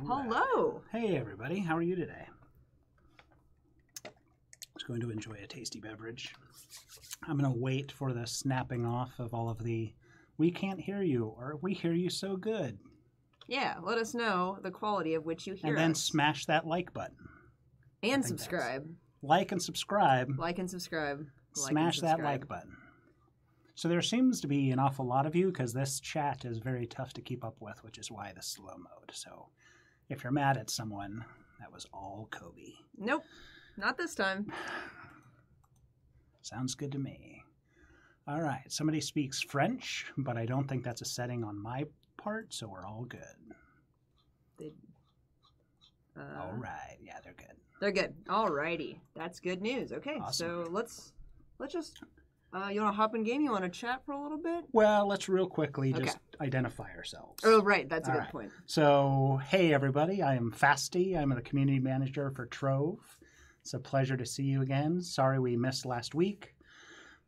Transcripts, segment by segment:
Hello. Hey, everybody. How are you today? Just going to enjoy a tasty beverage. I'm going to wait for the snapping off of all of the "we can't hear you" or "we hear you so good." Yeah, let us know the quality of which you hear and then us. Smash that like button. And subscribe. Like and subscribe. Like and subscribe. Smash that like button. So there seems to be an awful lot of you because this chat is very tough to keep up with, which is why the slow mode. So if you're mad at someone, that was all Kobe. Nope, not this time. Sounds good to me. All right, somebody speaks French, but I don't think that's a setting on my part, so we're all good. All right, yeah, they're good. They're good. All righty, that's good news. Okay, awesome. So let's just. You want to hop in game? You want to chat for a little bit? Well, let's real quickly just identify ourselves. Oh, right, that's a good point. So, hey everybody, I am Fasty. I'm the community manager for Trove. It's a pleasure to see you again. Sorry we missed last week.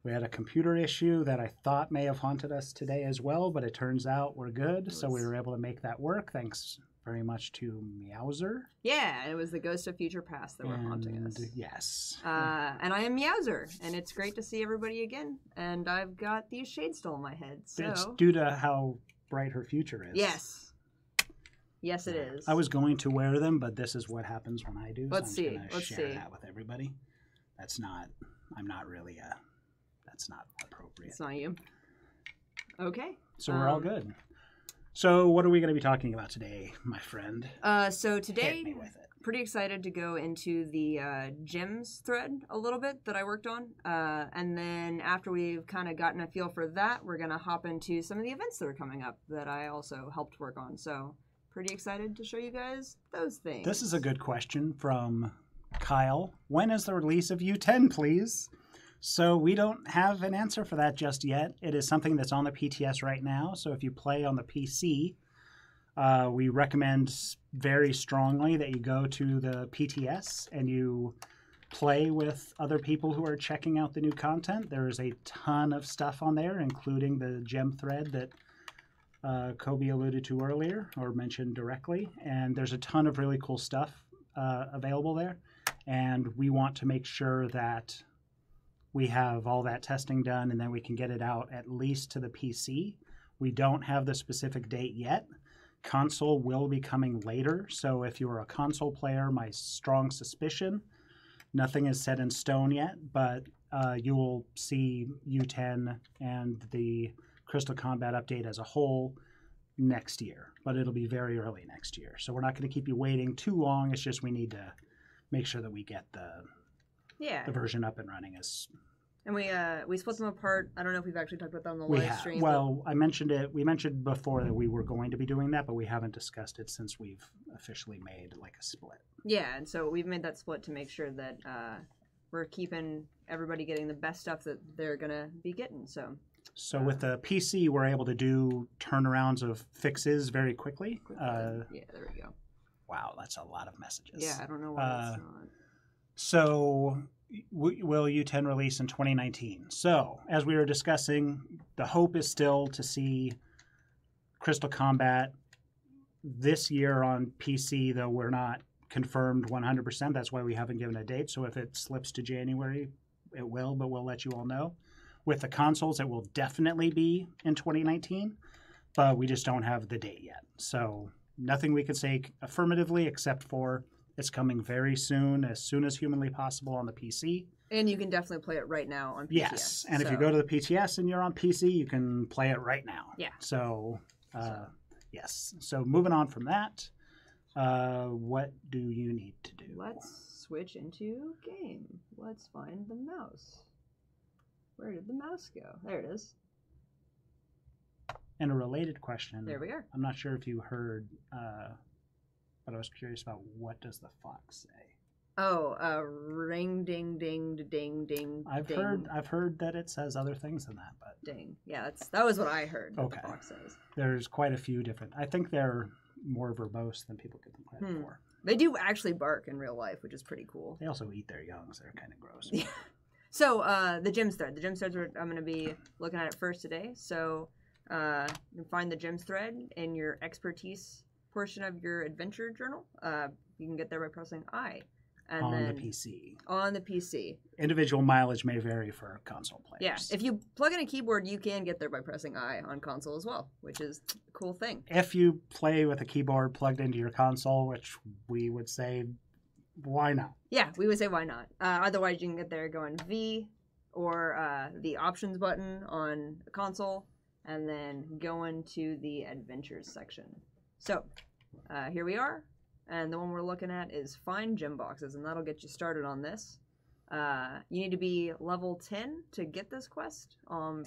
We had a computer issue that I thought may have haunted us today as well, but it turns out we're good, so we were able to make that work. Thanks very much to Meowser. Yeah, it was the ghost of future past that were haunting us. Yes. And I am Meowser, and it's great to see everybody again. And I've got these shades still in my head, so... It's due to how bright her future is. Yes. Yes, it is. I was going to wear them, but this is what happens when I do. Let's see. Let's share that with everybody. That's not... I'm not really a... That's not appropriate. It's not you. Okay. So we're all good. So what are we going to be talking about today, my friend? So today, Hit me with it. Pretty excited to go into the gems thread a little bit that I worked on. And then after we've kind of gotten a feel for that, we're going to hop into some of the events that are coming up that I also helped work on. So pretty excited to show you guys those things. This is a good question from Kyle. When is the release of U10, please? So we don't have an answer for that just yet. It is something that's on the PTS right now. So if you play on the PC, we recommend very strongly that you go to the PTS and you play with other people who are checking out the new content. There is a ton of stuff on there, including the gem thread that Kobe alluded to earlier or mentioned directly. And there's a ton of really cool stuff available there. And we want to make sure that we have all that testing done, and then we can get it out at least to the PC. We don't have the specific date yet. Console will be coming later, so if you're a console player, my strong suspicion, nothing is set in stone yet, but you will see U10 and the Crystal Combat update as a whole next year, but it'll be very early next year. So we're not going to keep you waiting too long. It's just we need to make sure that we get the version up and running. And we split them apart. I don't know if we've actually talked about that on the live stream. Well, I mentioned it. We mentioned before that we were going to be doing that, but we haven't discussed it since we've officially made like a split. Yeah, and so we've made that split to make sure that we're keeping everybody getting the best stuff that they're gonna be getting. So with the PC, we're able to do turnarounds of fixes very quickly. Yeah, there we go. Wow, that's a lot of messages. Yeah, I don't know why it's not. So will U10 release in 2019? So as we were discussing, the hope is still to see Crystal Combat this year on PC, though we're not confirmed 100%. That's why we haven't given a date. So if it slips to January, it will, but we'll let you all know. With the consoles, it will definitely be in 2019, but we just don't have the date yet. So nothing we can say affirmatively except for it's coming very soon as humanly possible on the PC. And you can definitely play it right now on PTS. Yes, and if you go to the PTS and you're on PC, you can play it right now. Yeah. So, yes. So moving on from that, what do you need to do? Let's switch into game. Let's find the mouse. Where did the mouse go? There it is. And a related question. There we are. I'm not sure if you heard, but I was curious about what does the fox say? Oh, ring, ding, ding, ding, ding. I've heard that it says other things than that, but ding. Yeah, that was what I heard. Okay. The fox says. There's quite a few different. I think they're more verbose than people give them credit for. They do actually bark in real life, which is pretty cool. They also eat their young, so they're kind of gross. Yeah. So the gems thread. The gems threads I'm going to be looking at it first today. So you can find the gems thread in your expertise portion of your adventure journal. You can get there by pressing I. And on then the PC. On the PC. Individual mileage may vary for console players. Yeah, if you plug in a keyboard, you can get there by pressing I on console as well, which is a cool thing. If you play with a keyboard plugged into your console, which we would say, why not? Yeah, we would say why not. Otherwise, you can get there going V or the options button on a console, and then go into the adventures section. So here we are. And the one we're looking at is find gem boxes, and that'll get you started on this. You need to be level 10 to get this quest,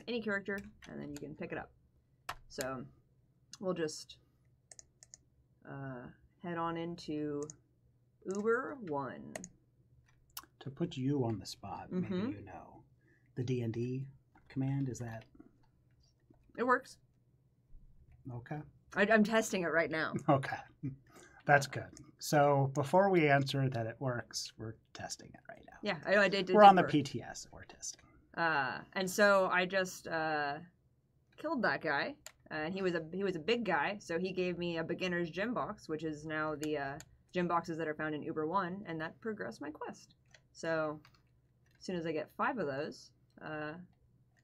any character, and then you can pick it up. So we'll just head on into Uber 1. To put you on the spot, maybe you know, the D&D command, is that? It works. Okay. I'm testing it right now. Okay. That's good. So before we answer that it works, we're testing it right now. Yeah, I did. We're on the PTS. We're testing. And so I just killed that guy, and he was a big guy. So he gave me a beginner's gem box, which is now the gem boxes that are found in Uber 1, and that progressed my quest. So as soon as I get 5 of those,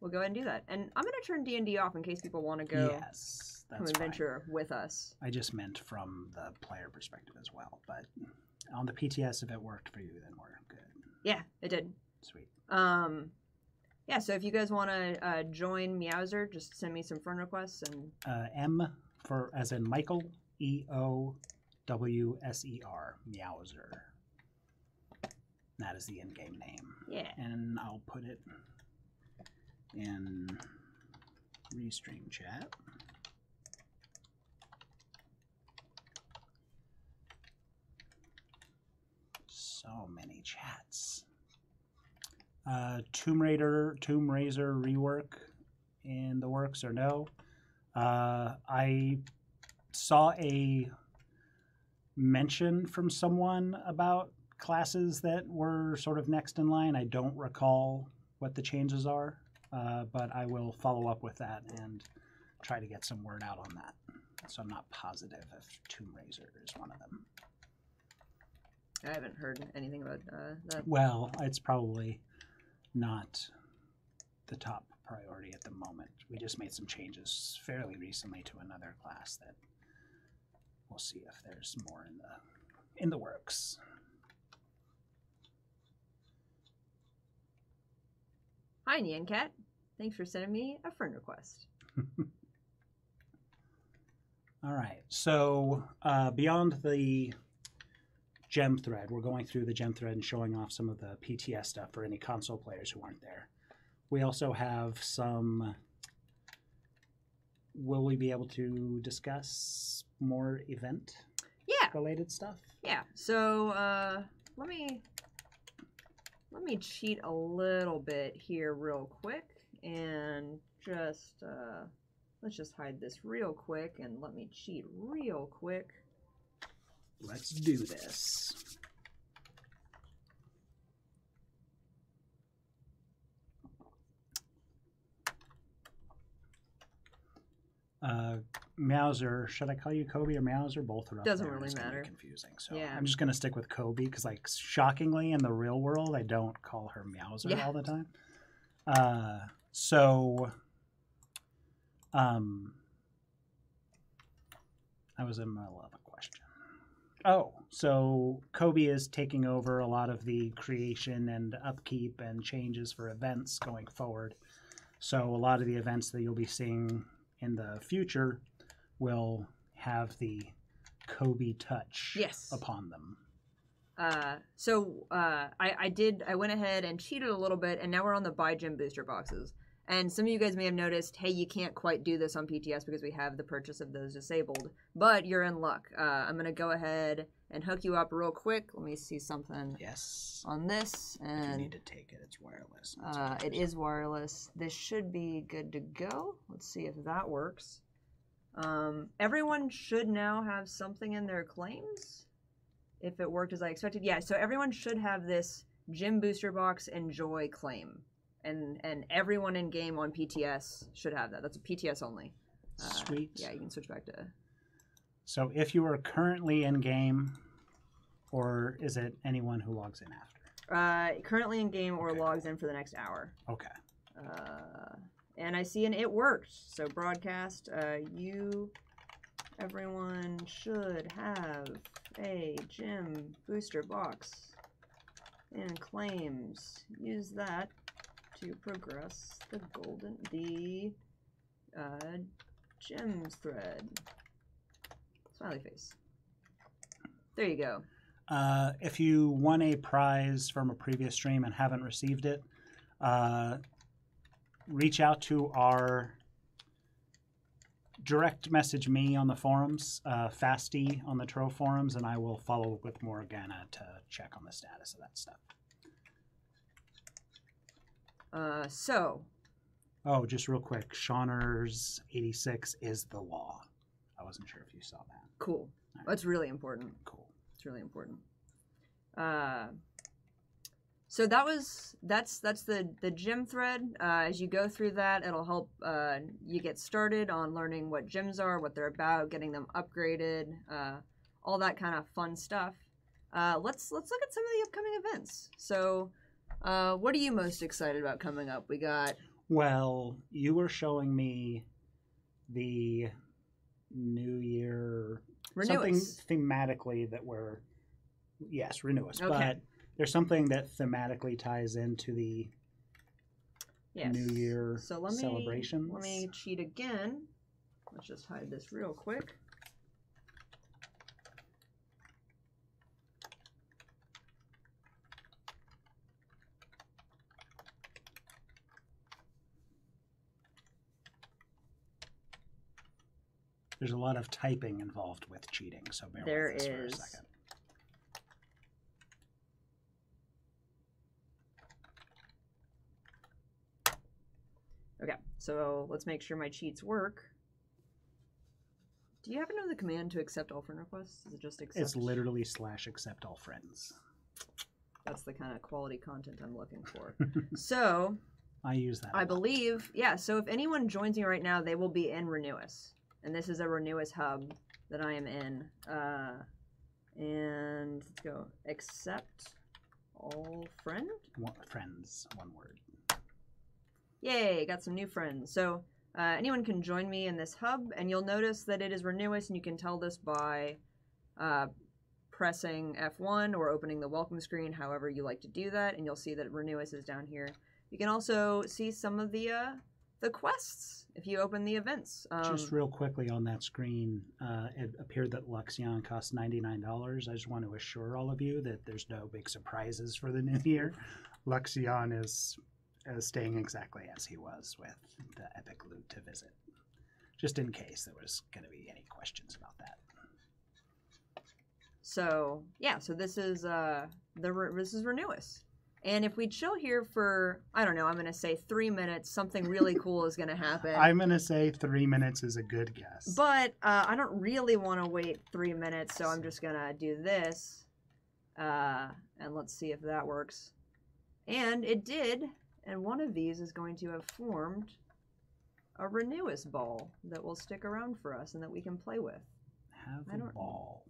we'll go ahead and do that. And I'm going to turn D&D off in case people want to go. Yes. That's Come adventure with us. I just meant from the player perspective as well. But on the PTS, if it worked for you, then we're good. Yeah, it did. Sweet. Yeah, so if you guys want to join Meowser, just send me some friend requests. And M for as in Michael, EOWSER, Meowser. That is the in-game name. Yeah. And I'll put it in Restream chat. So many chats. Tomb Raider rework in the works or no? I saw a mention from someone about classes that were sort of next in line. I don't recall what the changes are, but I will follow up with that and try to get some word out on that. So I'm not positive if Tomb Raider is one of them. I haven't heard anything about that. Well, it's probably not the top priority at the moment. We just made some changes fairly recently to another class that we'll see if there's more in the works. Hi, Nyan Cat. Thanks for sending me a friend request. All right. So beyond the gem thread, we're going through the gem thread and showing off some of the PTS stuff for any console players who aren't there. We also have some. Will we be able to discuss more event related stuff? Yeah. So let me cheat a little bit here real quick and just let's just hide this real quick and let me cheat real quick. Let's do this. Meowser, should I call you Kobe or Meowser? Both are up Doesn't there. really It's gonna be matter. confusing. So Yeah. I'm just going to stick with Kobe because, like, shockingly, in the real world, I don't call her Meowser all the time. I was in the middle of a question. Oh, so Kobe is taking over a lot of the creation and upkeep and changes for events going forward. So a lot of the events that you'll be seeing in the future will have the Kobe touch upon them. I went ahead and cheated a little bit, and now we're on the buy gem booster boxes. And some of you guys may have noticed, hey, you can't quite do this on PTS because we have the purchase of those disabled. But you're in luck. I'm going to go ahead and hook you up real quick. Let me see something on this. And you need to take it. It's wireless. It is wireless. This should be good to go. Let's see if that works. Everyone should now have something in their claims. If it worked as I expected. Yeah, so everyone should have this Gym Booster Box Enjoy claim. And everyone in game on PTS should have that. That's a PTS only. Sweet. Yeah, you can switch back to. So if you are currently in game, or is it anyone who logs in after? Currently in game or Okay. logs in for the next hour. Okay. And I see an it worked. So broadcast, everyone should have a gym booster box in claims. Use that to progress the gems thread. Smiley face. There you go. If you won a prize from a previous stream and haven't received it, reach out to our direct message me on the forums, Fasty on the Trove forums, and I will follow up with Morgana to check on the status of that stuff. Oh, just real quick, Shauner's 86 is the law. I wasn't sure if you saw that. Cool. Right. That's really important. Cool. It's really important. So that's the gym thread. As you go through that, it'll help you get started on learning what gyms are, what they're about, getting them upgraded, all that kind of fun stuff. Let's look at some of the upcoming events. So, what are you most excited about coming up? We got. Well, you were showing me the New Year something thematically that we're Renewus, okay. But there's something that thematically ties into the New Year celebrations. Let me cheat again. Let's just hide this real quick. There's a lot of typing involved with cheating, so bear with us for a second. Okay, so let's make sure my cheats work. Do you happen to know the command to accept all friend requests? Is it just accept? It's literally /accept all friends. That's the kind of quality content I'm looking for. So I use that. I believe, yeah, so if anyone joins me right now, they will be in Renewus. And this is a Renewus hub that I am in. And let's go. Accept all friend? Friends, one word. Yay, got some new friends. So anyone can join me in this hub, and you'll notice that it is Renewus, and you can tell this by pressing F1 or opening the welcome screen, however you like to do that, and you'll see that Renewus is down here. You can also see some of the quests if you open the events. Just real quickly on that screen, it appeared that Luxion costs $99. I just want to assure all of you that there's no big surprises for the new year. Luxion is staying exactly as he was with the epic loot to visit, just in case there was going to be any questions about that. So yeah, so this is Renewus. And if we chill here for, I don't know, I'm going to say 3 minutes, something really cool is going to happen. I'm going to say 3 minutes is a good guess. But I don't really want to wait 3 minutes, so I'm just going to do this. And let's see if that works. And it did. And one of these is going to have formed a Renewus ball that will stick around for us and that we can play with. Have a ball.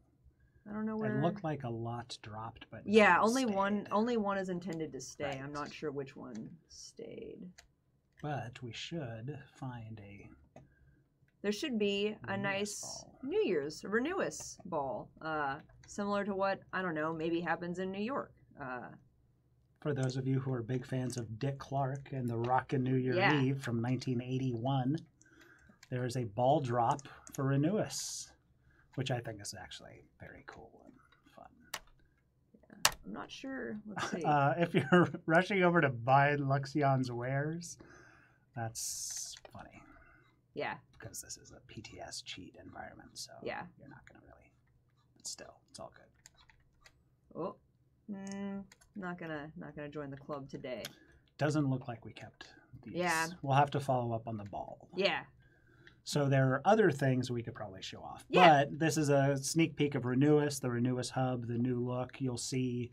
I don't know where. It looked like a lot dropped, but yeah, only one is intended to stay. Right. I'm not sure which one stayed. But we should find a. There should be a nice ball. New Year's Renewus ball, similar to what I don't know maybe happens in New York. For those of you who are big fans of Dick Clark and the Rockin' New Year Eve from 1981, there is a ball drop for Renewus, which I think is actually very cool and fun. Yeah, I'm not sure. Let's see. If you're rushing over to buy Luxion's wares, that's funny. Yeah. Because this is a PTS cheat environment, so yeah, you're not going to really. But still, it's all good. Oh. Not gonna join the club today. Doesn't look like we kept these. Yeah. We'll have to follow up on the ball. Yeah. So there are other things we could probably show off. Yeah. But this is a sneak peek of Renewus, the Renewus hub, the new look. You'll see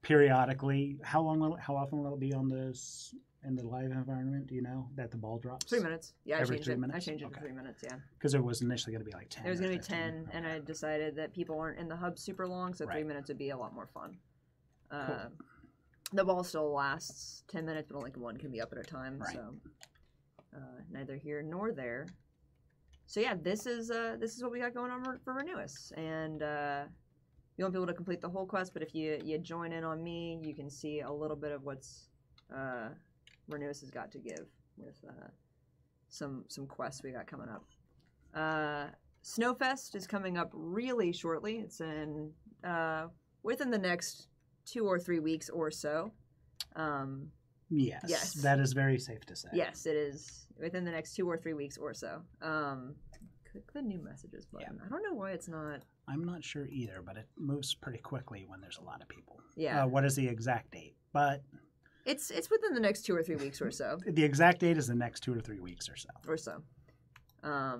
periodically. How often will it be on this in the live environment? Do you know that the ball drops? 3 minutes. Yeah, Every I changed 3 it. minutes? I changed it to Okay. 3 minutes. Yeah. Because it was initially going to be like 10. It was going to be 15. 10, and I decided that people aren't in the hub super long, so 3 Right. minutes would be a lot more fun. Cool. The ball still lasts 10 minutes, but only one can be up at a time. Right. So neither here nor there. So yeah, this is what we got going on for Renewis, and you won't be able to complete the whole quest, but if you join in on me, you can see a little bit of what's Renewis has got to give with some quests we got coming up. Snowfest is coming up really shortly. It's in within the next 2 or 3 weeks or so. Yes, that is very safe to say. Yes, it is within the next 2 or 3 weeks or so. Click the new messages button. I don't know why it's not. I'm not sure either, but it moves pretty quickly when there's a lot of people. Yeah. What is the exact date? But it's within the next 2 or 3 weeks or so. The exact date is the next 2 or 3 weeks or so. I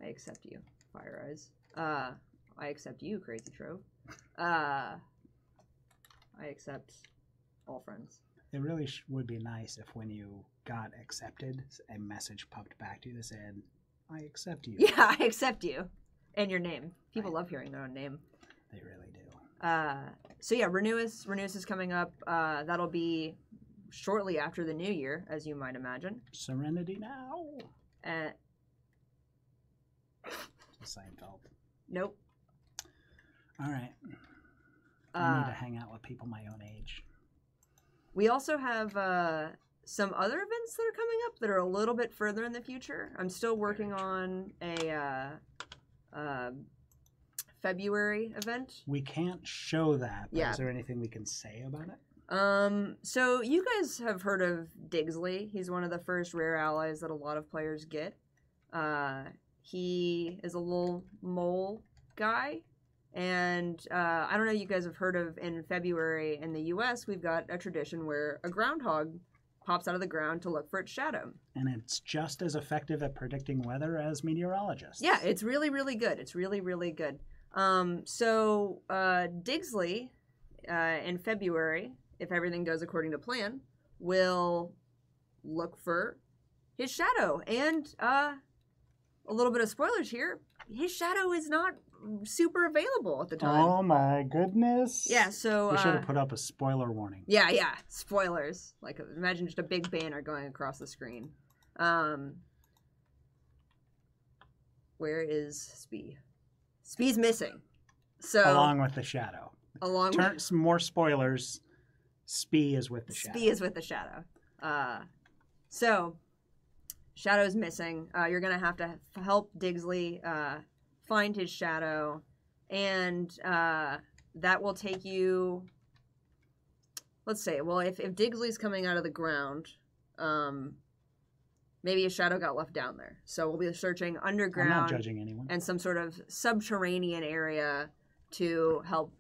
accept you, Fire Eyes. I accept you, Crazy Trove. I accept all friends. It really would be nice if when you got accepted, a message popped back to you that said, I accept you. Yeah, I accept you. And your name. People love hearing their own name. They really do. So yeah, Renewis is coming up. That'll be shortly after the new year, as you might imagine. Serenity now. Seinfeld. Nope. All right. I need to hang out with people my own age. We also have some other events that are coming up that are a little bit further in the future. I'm still working on a February event. We can't show that, but Yeah. is there anything we can say about it? So you guys have heard of Digsley. He's one of the first rare allies that a lot of players get. He is a little mole guy. And I don't know if you guys have heard of, in February in the U.S., we've got a tradition where a groundhog pops out of the ground to look for its shadow. And it's just as effective at predicting weather as meteorologists. Yeah, it's really, really good. It's really, really good. So Digsley, in February, if everything goes according to plan, will look for his shadow. And a little bit of spoilers here, his shadow is not super available at the time. Oh my goodness. Yeah, so we should have put up a spoiler warning. Yeah, spoilers. Like, imagine just a big banner going across the screen. Where is Spee? Spee's missing. So along with the shadow. Some more spoilers. Spee is with the shadow. Spee is with the shadow. So Shadow's missing. You're gonna have to help Digsley find his shadow, and that will take you. Let's say, well, if Digsley's coming out of the ground, maybe a shadow got left down there. So we'll be searching underground. I'm not judging anyone. And some sort of subterranean area to help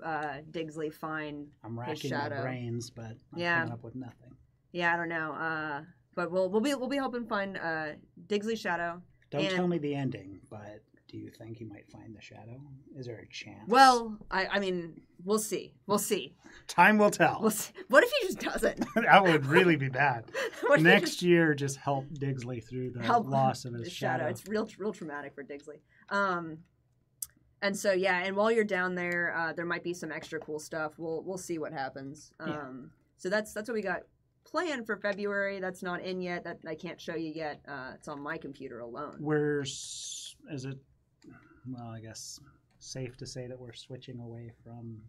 Digsley find I'm his racking my shadow. brains, but I'm coming up with nothing. Yeah, I don't know. But we'll be helping find Digsley's shadow. Don't tell me the ending, but do you think you might find the shadow? Is there a chance? Well, I mean, we'll see. We'll see. Time will tell. We'll see. What if he just doesn't? That would really be bad. What if he Next year, just help Digsley through the loss of his shadow. It's real traumatic for Digsley. And so yeah, and while you're down there, there might be some extra cool stuff. We'll see what happens. So that's what we got planned for February. That's not in yet. That I can't show you yet. It's on my computer alone. Is it? Well, I guess safe to say that we're switching away from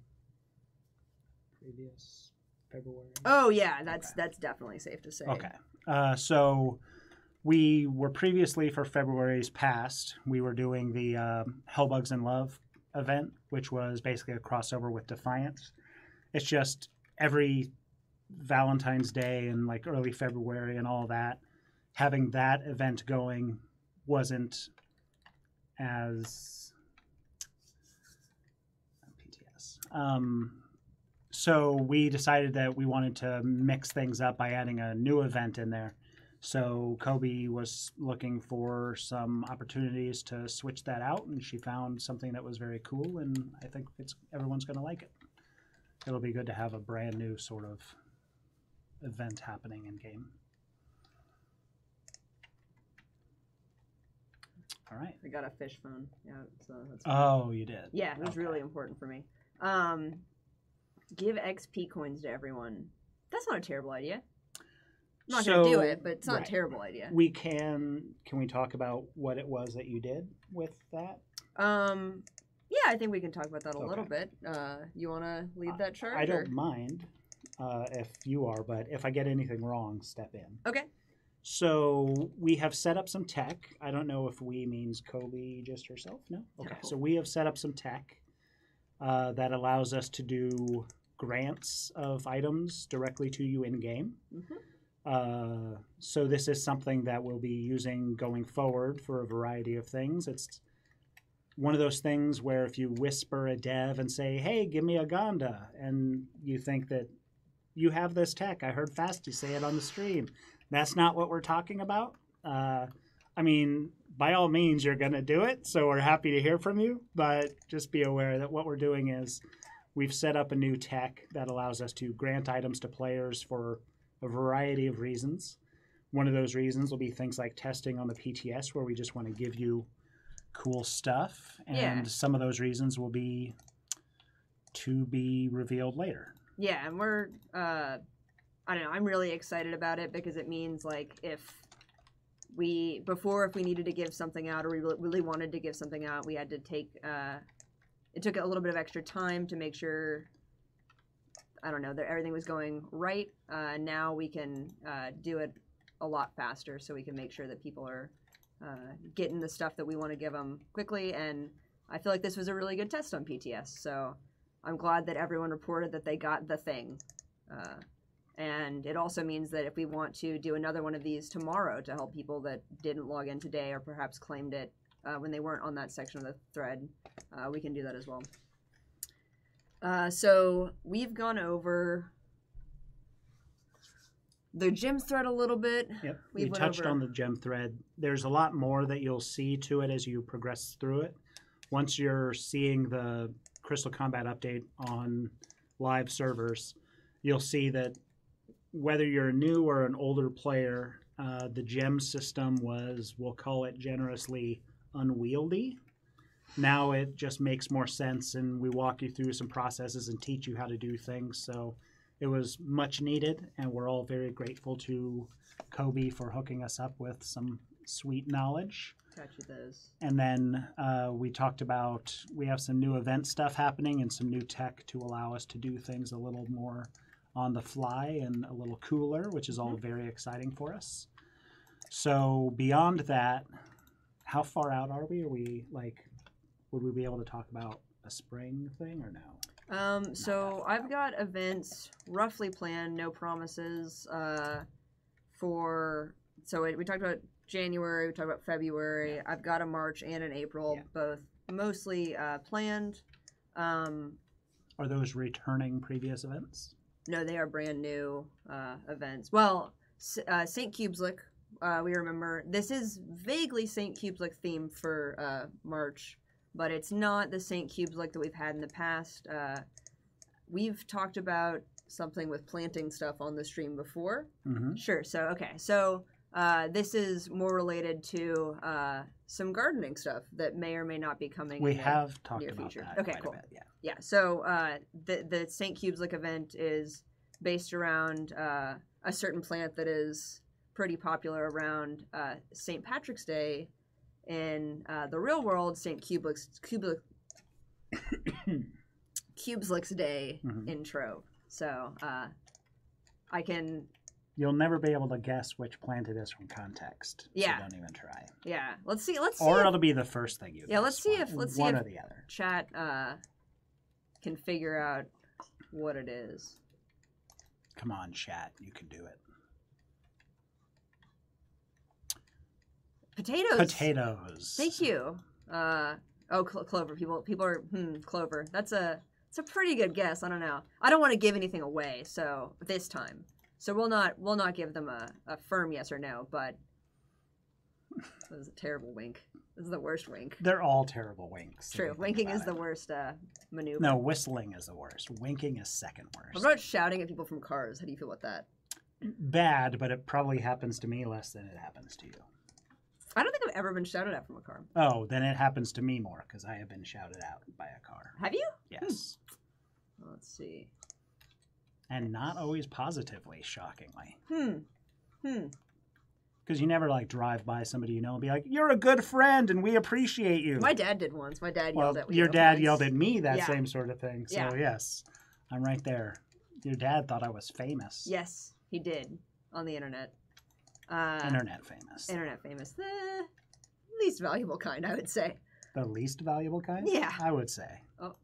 previous February. Oh yeah, that's definitely safe to say. Okay. So we were previously, for February's past, we were doing the Hellbugs in Love event, which was basically a crossover with Defiance. It's just every Valentine's Day and like early February and all that, having that event going wasn't as PTS. So we decided that we wanted to mix things up by adding a new event in there. So Kobe was looking for some opportunities to switch that out, and she found something that was very cool, and I think everyone's going to like it. it'll be good to have a brand new sort of event happening in game. All right. I got a fish phone. Yeah, so that's Oh, you did? Yeah, it was Okay. really important for me. Give XP coins to everyone. That's not a terrible idea. I'm not going to do it, but it's not a terrible idea. We can we talk about what it was that you did with that? Yeah, I think we can talk about that a little bit. You want to lead that charge? I don't mind if you are, but if I get anything wrong, step in. Okay. So we have set up some tech. I don't know if we means Kobe just herself. No? Okay. No. So we have set up some tech that allows us to do grants of items directly to you in-game. Mm-hmm. So this is something that we'll be using going forward for a variety of things. It's one of those things where if you whisper a dev and say, hey, give me a Gonda, and you think that you have this tech. I heard Fasty say it on the stream. That's not what we're talking about. I mean, by all means, you're going to do it, so we're happy to hear from you, but just be aware that what we're doing is we've set up a new tech that allows us to grant items to players for a variety of reasons. One of those reasons will be things like testing on the PTS, where we just want to give you cool stuff, and some of those reasons will be to be revealed later. Yeah, and we're, I don't know, I'm really excited about it because it means, like, if we needed to give something out or we really wanted to give something out, we had to take, it took a little bit of extra time to make sure, I don't know, that everything was going right. Now we can do it a lot faster, so we can make sure that people are getting the stuff that we want to give them quickly, and I feel like this was a really good test on PTS, so I'm glad that everyone reported that they got the thing. And it also means that if we want to do another one of these tomorrow to help people that didn't log in today or perhaps claimed it when they weren't on that section of the thread, we can do that as well. So we've gone over the gems thread a little bit. Yep, we touched on the gem thread. There's a lot more that you'll see to it as you progress through it. Once you're seeing the Crystal Combat update on live servers, you'll see that whether you're a new or an older player, the gem system was, we'll call it generously, unwieldy. Now it just makes more sense, and we walk you through some processes and teach you how to do things. So it was much needed, and we're all very grateful to Kobe for hooking us up with some sweet knowledge. Got you those. And then we talked about, we have some new event stuff happening and some new tech to allow us to do things a little more on the fly and a little cooler, which is all very exciting for us. So beyond that, how far out are we? Are we like, would we be able to talk about a spring thing or no? So I've got events roughly planned, no promises, we talked about January, we talked about February. I've got a March and an April, both mostly planned. Are those returning previous events? No, they are brand new events. Well, St. Cubeslick, we remember. This is vaguely St. Cubeslick theme for March, but it's not the St. Cubeslick that we've had in the past. We've talked about something with planting stuff on the stream before. Mm-hmm. Sure, so, okay. So this is more related to some gardening stuff that may or may not be coming we in the have talked near about future. that Okay, quite cool. a bit, yeah. Yeah, so the St. Cubeslick event is based around a certain plant that is pretty popular around St. Patrick's Day. In the real world, St. Cubeslick's Day in Trove. So I can... You'll never be able to guess which plant it is from context. Yeah. So don't even try. Yeah. Let's see. Or it'll be the first thing you guess. Yeah, let's see if one or the other. Chat can figure out what it is. Come on, chat. You can do it. Potatoes. Potatoes. Thank you. Clover. People are clover. It's a pretty good guess. I don't know. I don't want to give anything away, so this time. So we'll not give them a firm yes or no, but that was a terrible wink. This is the worst wink. They're all terrible winks. True. Winking is the worst maneuver. No, whistling is the worst. Winking is second worst. What about shouting at people from cars? How do you feel about that? Bad, but it probably happens to me less than it happens to you. I don't think I've ever been shouted at from a car. Oh, then it happens to me more because I have been shouted out by a car. Have you? Yes. Let's see. And not always positively, shockingly. Hmm. Because you never like drive by somebody you know and be like, "You're a good friend and we appreciate you." My dad did once. My dad yelled at me. Your dad yelled at me that Yeah. same sort of thing. So yes, I'm right there. Your dad thought I was famous. Yes, he did on the internet. Internet famous. Internet famous. The least valuable kind, I would say. The least valuable kind? Yeah. I would say. Oh.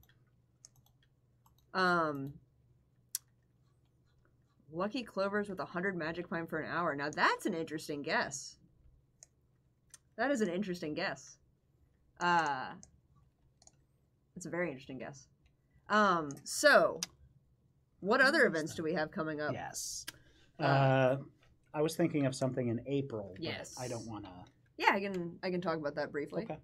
Lucky clovers with 100 magic pine for an hour. Now that's an interesting guess. That is an interesting guess. It's a very interesting guess. So, what other events do we have coming up? Yes. I was thinking of something in April. Yes. I don't want to. Yeah, I can talk about that briefly. Okay.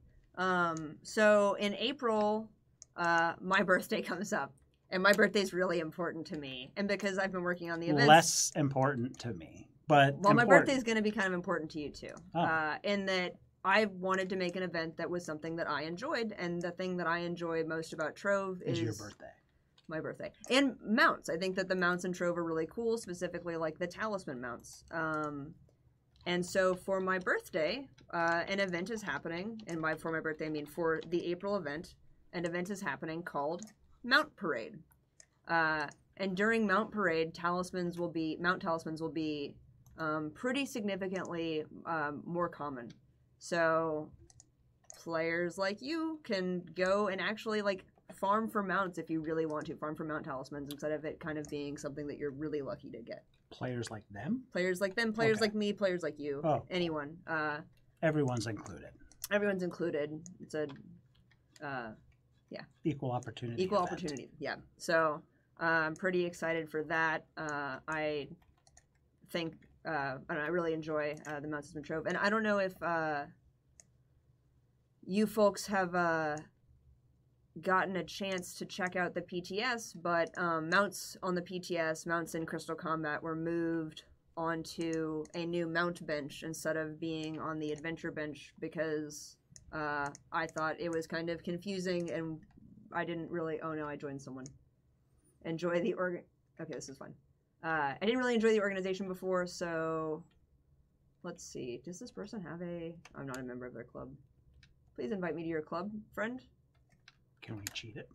So in April, my birthday comes up. And my birthday is really important to me. And because I've been working on the events. Less important to me. But well, my birthday is going to be kind of important to you, too. Oh. In that I wanted to make an event that was something that I enjoyed. And the thing that I enjoy most about Trove is your birthday. My birthday. And mounts. I think that the mounts in Trove are really cool, specifically like the talisman mounts. And so for my birthday, an event is happening. And for my birthday, I mean for the April event, an event is happening called Mount Parade. And during Mount Parade, mount talismans will be pretty significantly more common. So players like you can go and actually like farm for mounts if you really want to. Farm for mount talismans instead of it kind of being something that you're really lucky to get. Players like them? Players like them, players like me, players like you, anyone. Everyone's included. Everyone's included. It's a... Equal opportunity. Equal opportunity, yeah. So I'm pretty excited for that. I think, I really enjoy the Mounts in Trove. And I don't know if you folks have gotten a chance to check out the PTS, but mounts on the PTS, mounts in Crystal Combat, were moved onto a new mount bench instead of being on the adventure bench because I thought it was kind of confusing and I didn't really... Oh no, I joined someone. Enjoy the Okay, this is fun. I didn't really enjoy the organization before, so... Let's see. Does this person have a... I'm not a member of their club. Please invite me to your club, friend. Can we cheat it?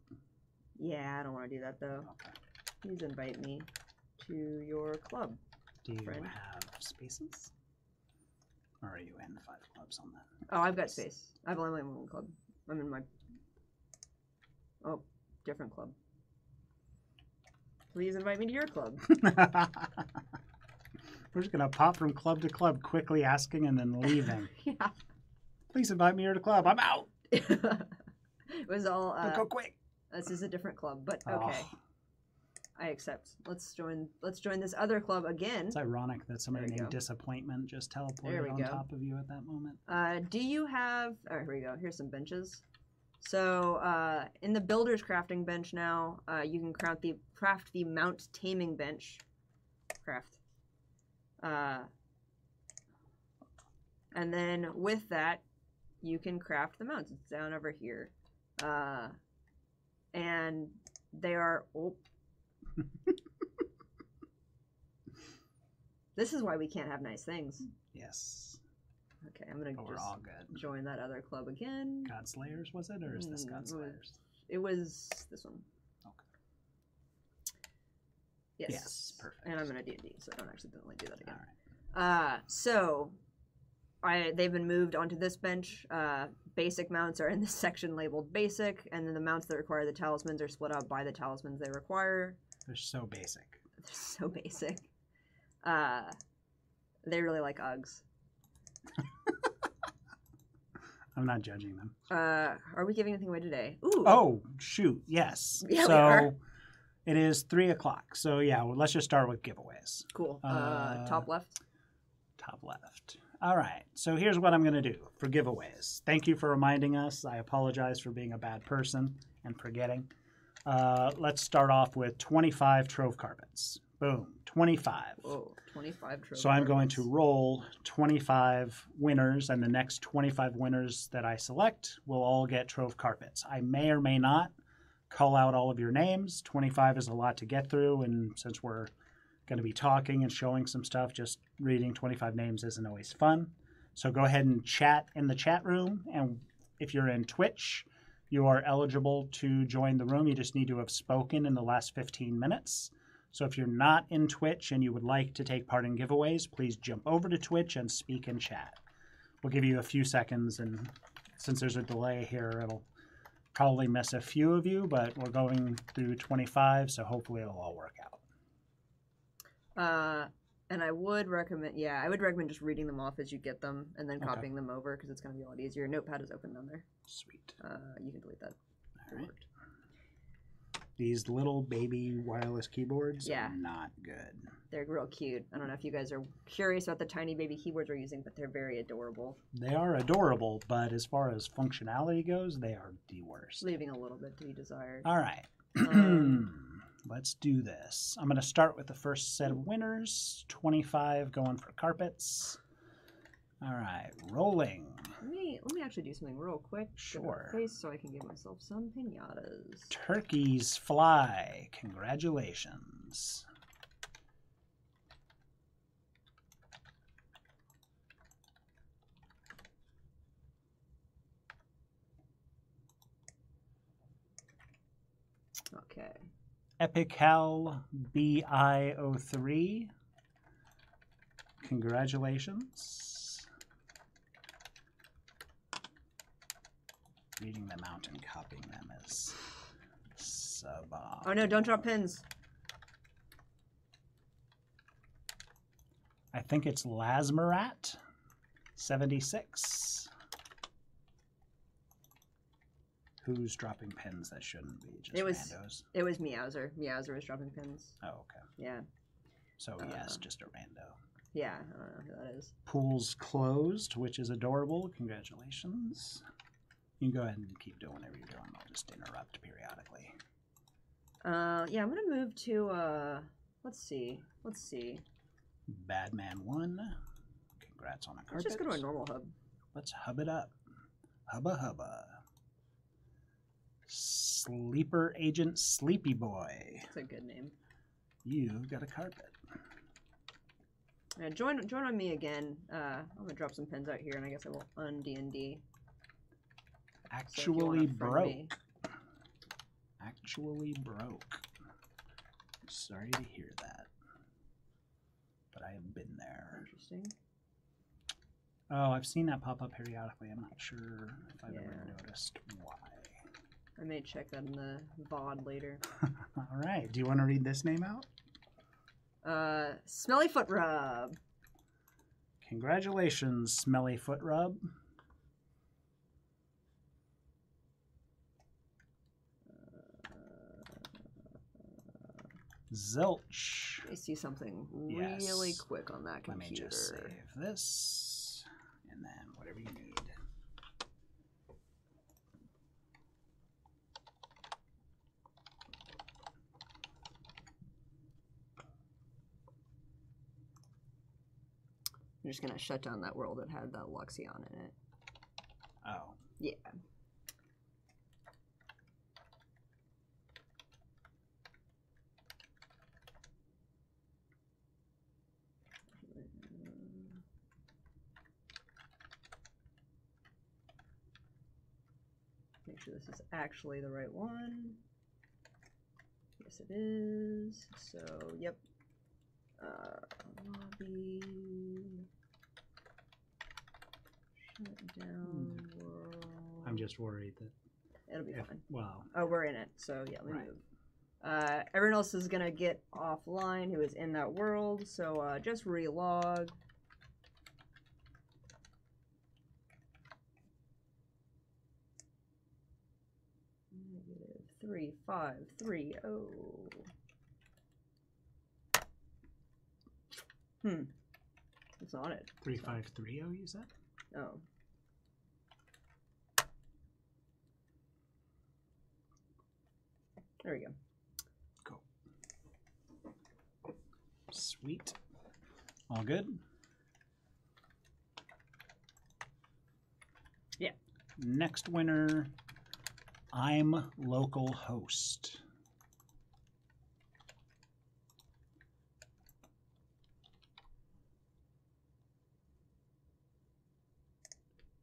Yeah, I don't want to do that, though. Okay. Please invite me to your club, Do you friend. have spaces? Or are you in 5 clubs on that? Oh, I've got space. I've only in one club. I'm in my... Oh, different club. Please invite me to your club. We're just going to pop from club to club, quickly asking and then leaving. Yeah. Please invite me to the club. I'm out. It was all... Go quick. This is a different club, but okay. Oh. I accept. Let's join this other club again. It's ironic that somebody There we named go. Disappointment just There teleported we on go. top of you at that moment. Do you have... Oh, here we go. Here's some benches. So, in the Builder's Crafting bench now, you can craft the Mount Taming bench. And then with that, you can craft the mounts. It's down over here. And they are... Oh. This is why we can't have nice things. Yes. Okay, I'm going to We're all good. join that other club again. God Slayers, was it? Or is this God Slayers? It was this one. Okay. Yes. Yes, perfect. And I'm going to D&D, so I don't accidentally do that again. All right. So, they've been moved onto this bench. Basic mounts are in this section labeled basic, and then the mounts that require the talismans are split out by the talismans they require. They're so basic. They're so basic. They really like Uggs. I'm not judging them. Are we giving anything away today? Ooh. Oh, shoot. Yes. Yeah, so we are. It is 3 o'clock. So, yeah, well, let's just start with giveaways. Cool. Top left. Top left. All right, so here's what I'm going to do for giveaways. Thank you for reminding us. I apologize for being a bad person and forgetting. Let's start off with 25 Trove carpets. Boom, 25. Whoa, 25 Trove So I'm going carpets. to roll 25 winners, and the next 25 winners that I select will all get Trove carpets. I may or may not call out all of your names. 25 is a lot to get through, and since we're going to be talking and showing some stuff, just reading 25 names isn't always fun. So go ahead and chat in the chat room, and if you're in Twitch, you are eligible to join the room. You just need to have spoken in the last 15 minutes. So if you're not in Twitch and you would like to take part in giveaways, please jump over to Twitch and speak in chat. We'll give you a few seconds, and since there's a delay here, it'll probably miss a few of you, but we're going through 25, so hopefully it'll all work out. And I would recommend, I would recommend just reading them off as you get them and then Okay. copying them over because it's going to be a lot easier. Notepad is open down there. Sweet. You can delete that. All right. These little baby wireless keyboards Yeah. are not good. They're real cute. I don't know if you guys are curious about the tiny baby keyboards we're using, but they're very adorable. They are adorable, but as far as functionality goes, they are the worst. Leaving a little bit to be desired. All right. Let's do this. I'm going to start with the first set of winners. 25 going for carpets. All right, rolling. Let me actually do something real quick. Sure. Face so I can give myself some pinatas. Turkeys fly. Congratulations. Okay. Epical BI03. Congratulations. Reading them out and copying them is sublime. Oh no, don't drop pins. I think it's Lasmarat 76. Who's dropping pins that shouldn't be? Just randos? It was Meowser. Meowser was dropping pins. Oh, okay. Yeah. So, yes, just a rando. Yeah, I don't know who that is. Pool's closed, which is adorable. Congratulations. You can go ahead and keep doing whatever you're doing. I'll just interrupt periodically. Yeah, I'm gonna move to let's see. Badman 1. Congrats on a carpet. Let's just go to a normal hub. Let's hub it up. Hubba hubba. Sleeper Agent Sleepy Boy. That's a good name. You've got a carpet. Yeah, join on me again. I'm gonna drop some pins out here, and I guess I will un-D&D. Actually broke. Actually broke. Sorry to hear that. But I have been there. Interesting. Oh, I've seen that pop up periodically. I'm not sure if I've ever noticed why. I may check that in the VOD later. All right. Do you want to read this name out? Smelly Foot Rub. Congratulations, Smelly Foot Rub. Zilch. I see something really quick on that computer. Let me just save this, and then whatever you need. I'm just gonna shut down that world that had that Luxion in it. Oh. Yeah. Make sure this is actually the right one. Yes, it is. So, yep. Lobby. Shut down world. I'm just worried that It'll be fine. Well. Oh, we're in it. So, yeah, let me move. Everyone else is going to get offline who is in that world. So, just relog. -3530. It's not it. 3530, you said? Oh. There we go. Cool. Sweet. All good? Yeah. Next winner, I'm Local Host.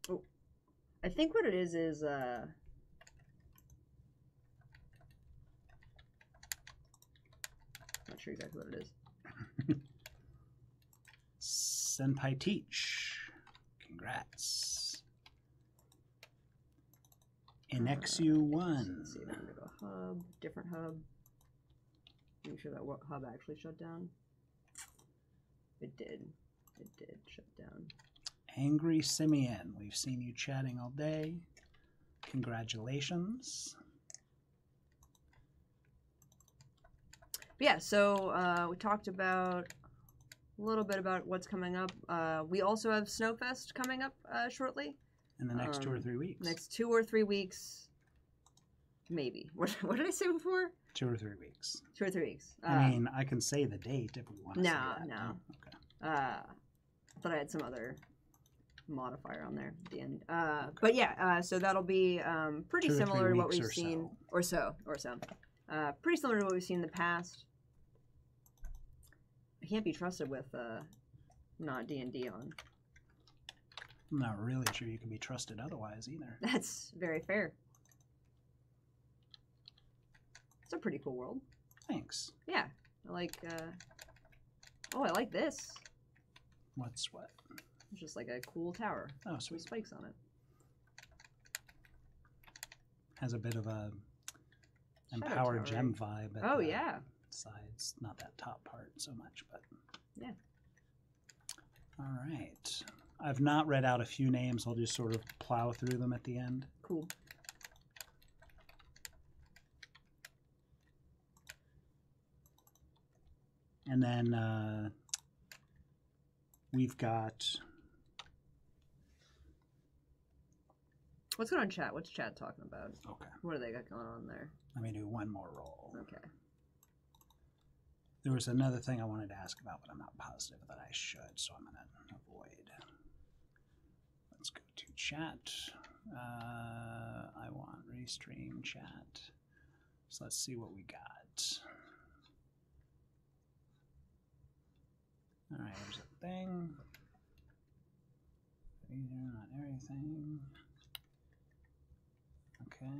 Oh, I think what it is not sure exactly what it is. Senpai Teach. Congrats. NXU1. Let's see if I can go to a hub, different hub. Make sure that hub actually shut down. It did. It did shut down. Angry Simeon. We've seen you chatting all day. Congratulations. Yeah, so we talked about a little bit about what's coming up. We also have Snowfest coming up shortly. In the next 2 or 3 weeks. Next 2 or 3 weeks, maybe. What did I say before? 2 or 3 weeks. 2 or 3 weeks. I mean, I can say the date if we want to say that. No. Okay. Thought I had some other modifier on there at the end. Okay. But yeah, so that'll be pretty similar to what we've seen. Or so. Pretty similar to what we've seen in the past. I can't be trusted with not D&D on. I'm not really sure you can be trusted otherwise either. That's very fair. It's a pretty cool world. Thanks. Yeah. I like, oh, I like this. What's what? It's just like a cool tower. Oh, sweet. With spikes on it. Has a bit of a empowered gem vibe. Oh, yeah. Sides, not that top part so much, but yeah. All right. I've not read out a few names. I'll just sort of plow through them at the end. Cool. And then we've got... What's going on in chat? What's chat talking about? Okay. What do they got going on there? Let me do one more roll. Okay. There was another thing I wanted to ask about, but I'm not positive that I should, so I'm going to avoid. Let's go to chat. I want restream chat. So let's see what we got. All right, here's a thing. Not everything. Okay.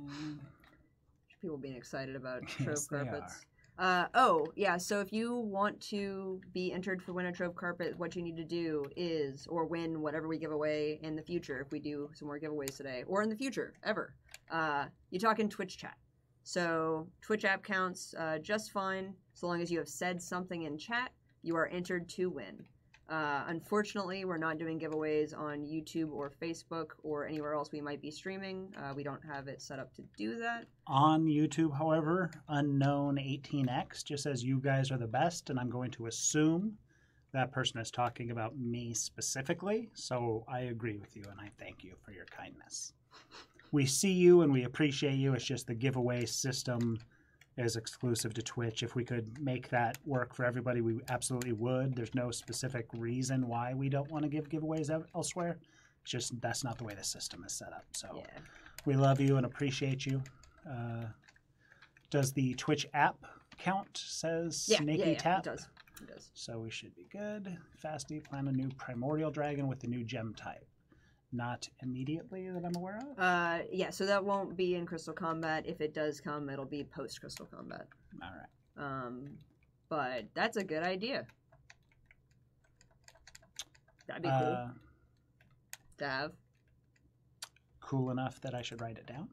People being excited about Yes, Trove carpets. Oh, yeah, so if you want to be entered for win a Trove carpet, what you need to do is, or win whatever we give away in the future, if we do some more giveaways today, or in the future, ever, you talk in Twitch chat. So Twitch app counts just fine, so long as you have said something in chat, you are entered to win. Unfortunately, we're not doing giveaways on YouTube or Facebook or anywhere else we might be streaming. We don't have it set up to do that. On YouTube, however, Unknown18X just says you guys are the best, and I'm going to assume that person is talking about me specifically. So I agree with you, and I thank you for your kindness. We see you and we appreciate you. It's just the giveaway system is exclusive to Twitch. If we could make that work for everybody, we absolutely would. There's no specific reason why we don't want to give giveaways elsewhere. It's just that's not the way the system is set up. So yeah. We love you and appreciate you. Does the Twitch app count? Says Snaky Tap. It does. It does. So we should be good. Fasty, plan a new Primordial Dragon with the new gem type. Not immediately that I'm aware of? Yeah, so that won't be in Crystal Combat. If it does come, it'll be post-Crystal Combat. All right. But that's a good idea. That'd be cool to have. Cool enough that I should write it down?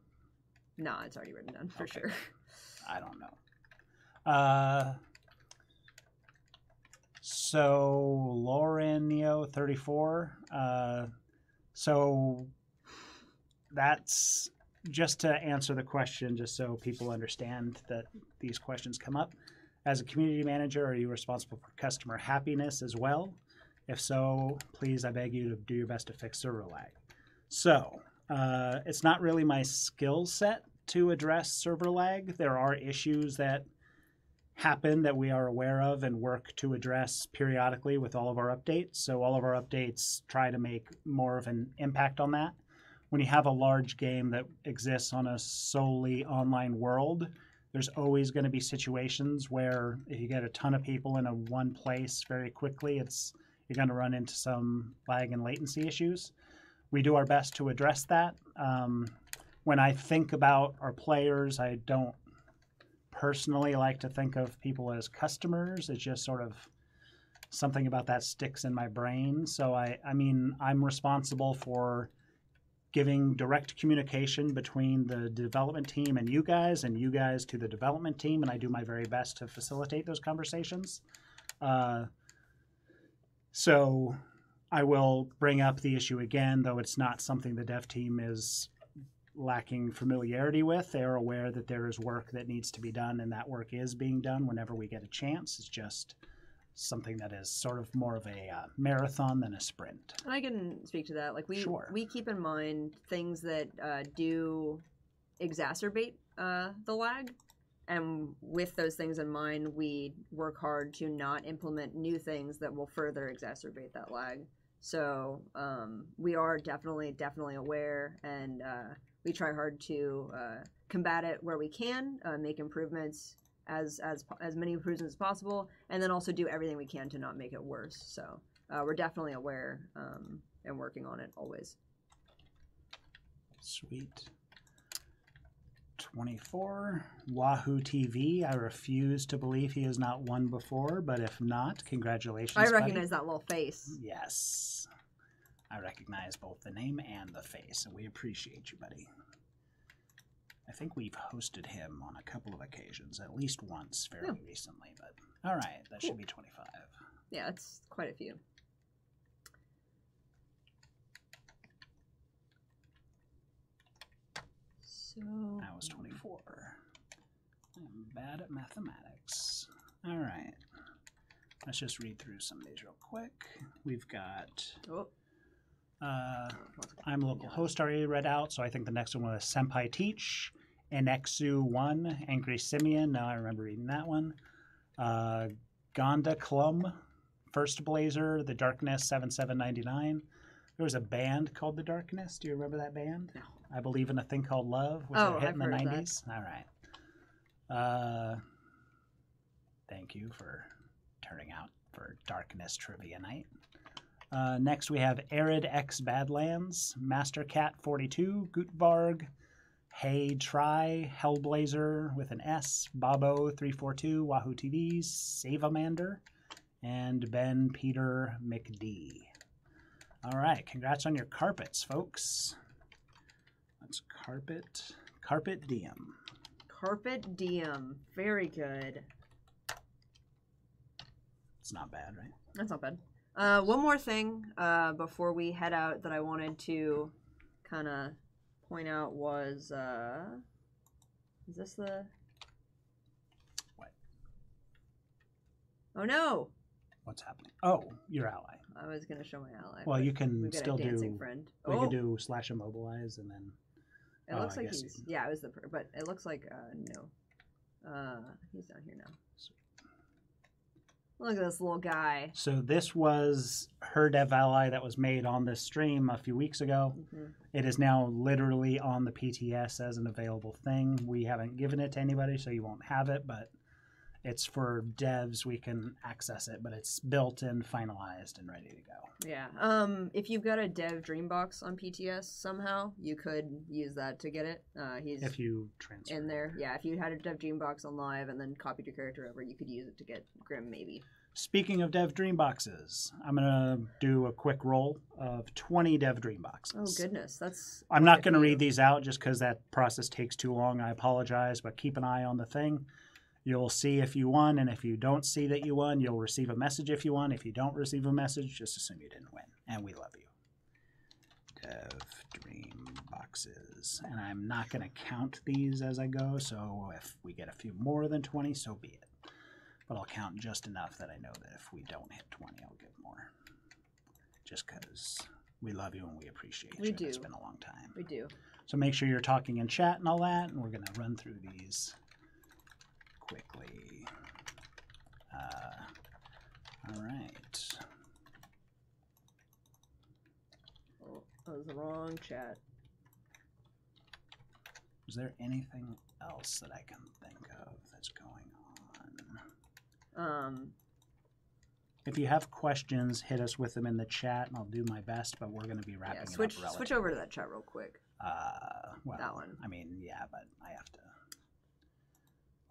No, it's already written down for sure. I don't know. So, Laurenio34... So that's just to answer the question, just so people understand that these questions come up. As a community manager, are you responsible for customer happiness as well? If so, please, I beg you to do your best to fix server lag. So, it's not really my skill set to address server lag. There are issues that happen that we are aware of and work to address periodically with all of our updates. So all of our updates try to make more of an impact on that. When you have a large game that exists on a solely online world, there's always going to be situations where if you get a ton of people in one place very quickly, you're going to run into some lag and latency issues. We do our best to address that. When I think about our players, I don't personally like to think of people as customers. It's just sort of something about that sticks in my brain. So I'm responsible for giving direct communication between the development team and you guys to the development team, and I do my very best to facilitate those conversations. So I will bring up the issue again, though it's not something the dev team is lacking familiarity with. They are aware that there is work that needs to be done, and that work is being done whenever we get a chance. It's just something that is sort of more of a marathon than a sprint. And I can speak to that. Like we keep in mind things that do exacerbate the lag, and with those things in mind, we work hard to not implement new things that will further exacerbate that lag. So we are definitely aware, and we try hard to combat it where we can, make improvements as many improvements as possible, and then also do everything we can to not make it worse. So we're definitely aware and working on it always. Sweet. 24. Wahoo TV. I refuse to believe he has not won before, but if not, congratulations, I recognize buddy. that little face. Yes. I recognize both the name and the face, and we appreciate you, buddy. I think we've hosted him on a couple of occasions, at least once fairly recently, but all right, that should be 25. Yeah, it's quite a few. So I was 24. I'm bad at mathematics. All right. Let's just read through some of these real quick. We've got... I'm a local host already read out, so I think the next one was Senpai Teach, Enexu1, Angry Simeon. Now I remember reading that one. Gonda Clum, First Blazer, The Darkness 7799. There was a band called The Darkness. Do you remember that band? No. I Believe in a Thing Called Love. Was a hit I've in the heard 90s? All right. Thank you for turning out for Darkness Trivia Night. Next we have Arid X Badlands, Master Cat 42, Gutvarg, Hey Try, Hellblazer with an S, Bobo 342, Wahoo TV, Savamander, and Ben Peter McD. All right, congrats on your carpets, folks. That's Carpet Diem. Carpet Diem, very good. It's not bad, right? That's not bad. One more thing before we head out that I wanted to kind of point out was, is this the... What? Oh no! What's happening? Oh, your ally. I was going to show my ally. Well, you can still a dancing do... friend. We could do / immobilize and then... It looks like he's... Yeah, it was the... But it looks like, no. He's down here now. Look at this little guy. So this was her dev ally that was made on this stream a few weeks ago. Mm-hmm. It is now literally on the PTS as an available thing. We haven't given it to anybody, so you won't have it, but it's for devs. We can access it, but it's built and finalized and ready to go. Yeah. If you've got a dev Dreambox on PTS somehow, you could use that to get it. If you transfer in there. Yeah, if you had a dev Dreambox on live and then copied your character over, you could use it to get Grim maybe. Speaking of dev Dreamboxes, I'm going to do a quick roll of 20 dev Dreamboxes. Oh, goodness. That's... I'm not going to read these out just because that process takes too long. I apologize, but keep an eye on the thing. You'll see if you won, and if you don't see that you won, you'll receive a message if you won. If you don't receive a message, just assume you didn't win, and we love you. Dev Dreamboxes. And I'm not going to count these as I go, so if we get a few more than 20, so be it. But I'll count just enough that I know that if we don't hit 20, I'll give more. just because we love you and we appreciate you. We do. It's been a long time. We do. So make sure you're talking in chat and all that, and we're going to run through these quickly. All right. Oh, that was the wrong chat. Is there anything else that I can think of that's going on? If you have questions, hit us with them in the chat, and I'll do my best. But we're going to be wrapping it up relatively. Switch over to that chat real quick. Well, that one. I mean, yeah, but I have to.